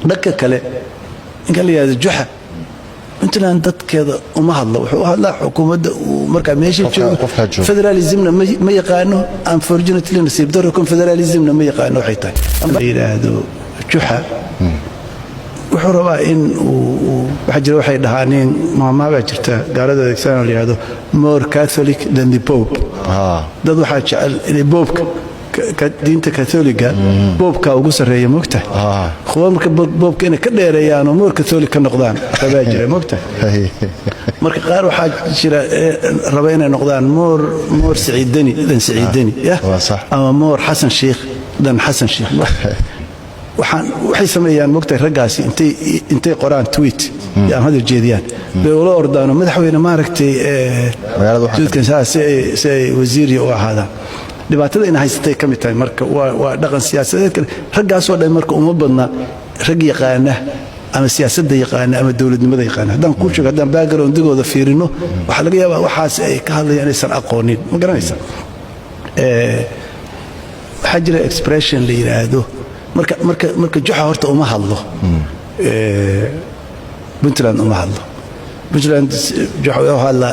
دكا كله قال لي هذا جحا أنت لا أنت كذا وما هذا وهذا حكومة ومركب ماشي فدراليزمنا ما يقانو unfortunately نصيب دوركم فدراليزمنا ما يقانو حيتان هذا جحا وحروا إن وحجر وحي دهانين ما بجرته قالوا ذا الإنسان اللي هذا more Catholic than the Pope ده ذو حاجة البوب كدينته كاثوليكا بوب كاوغوس الرئي مكته خوان مركب بوب كأنه كده ريان ومور كاثوليك النقدان فباجر مكته مركب قارو حاجة شراء ربينا نقدان مور سعيدني ذن سعيدني يا أما مور حسن شيخ ذن حسن شيخ وحي سميان مكته رجاسي انتي قرآن تويت يعني هذا الجديان بيقولوا أردانو مدحوينا ما ركتي جود كان سي وزيري وهذا dhibaatada in haystay kamid tahay marka waa dhaqan siyaasadeed ragaas oo dhan marka uma badna rag yaqaana ama siyaasadda yaqaana ama dawladnimada yaqaana hadan ku sheego hadan background digooda fiirino waxa laga yaabaa waxaas ay ka hadlayaan inaysan aqoonin ma garanaysa waxa jira expression la yiraahdo marka juxa horta uma hadlo Puntland uma hadlo Puntland juxa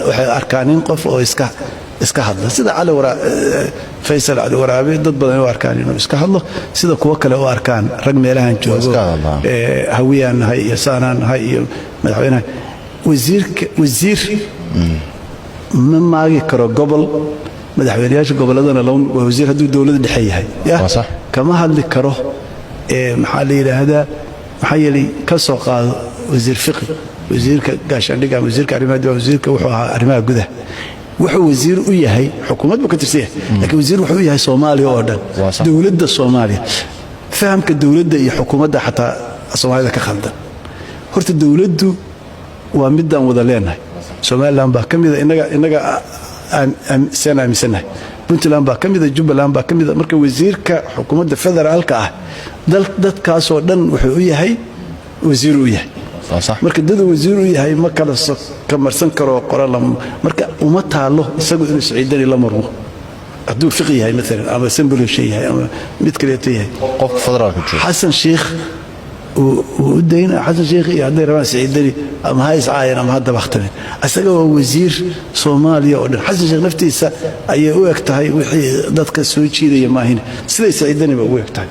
waxay arkaanin qof oo iska hadla sida cali wara faysal cali waraabi dad badan oo arkaan inuu iska hadlo sida kuwa kale oo arkaan rag meelahan joogo hawiyaan hay iyo saanaan hay iyo madaxweynaha wasiir ma maagi karo gobol madaxweynayaasha goboladana loo wasiir haduu dawladda dhexe yahay kama hadli karo maxaa la yiraahdaa maxaa yeelay ka soo qaado wasiir fiqh wasiirka gaashaandhigga wasiirka arrimaha wasiirka wuxuu ahaa arrimaha gudaha wuxuu wasiir u yahay xukuumad buu ka tirsan laakiin wasiir wuxuu u yahay Soomaaliya oo dhan dawladda Soomaaliya fahamka dawladda iyo xukuumadda xataa Soomaalida ka khaldan horta dawladdu waa midaan wada leenahay Soomaaliland baa kamid inaga aan aaminsannahay Puntland baa kamid Jubbaland baa kamid marka wasiirka xukuumadda federaalka ah dadkaas oo dhan wuxuu u yahay wasiir u yahay marka dad wasiir u yahay ma kala kamarsan karo qoran marka uma taalo isagu inuu Saciidani la marmo haduu fiqh yahay mesela ama symbol shay yahay ama mid kale yahay qof federaalka jooga Xasan Sheikh oo deena Xasan Sheikh iyo haday rabaan Saciidani ama hays caayana ama hadda waqtigan asaga waa wasiir Soomaaliya oo dhan Xasan Sheikh naftiisa ayay u egtahay wixii dadka soo jiiday maahin sida Saciidani ba u egtahay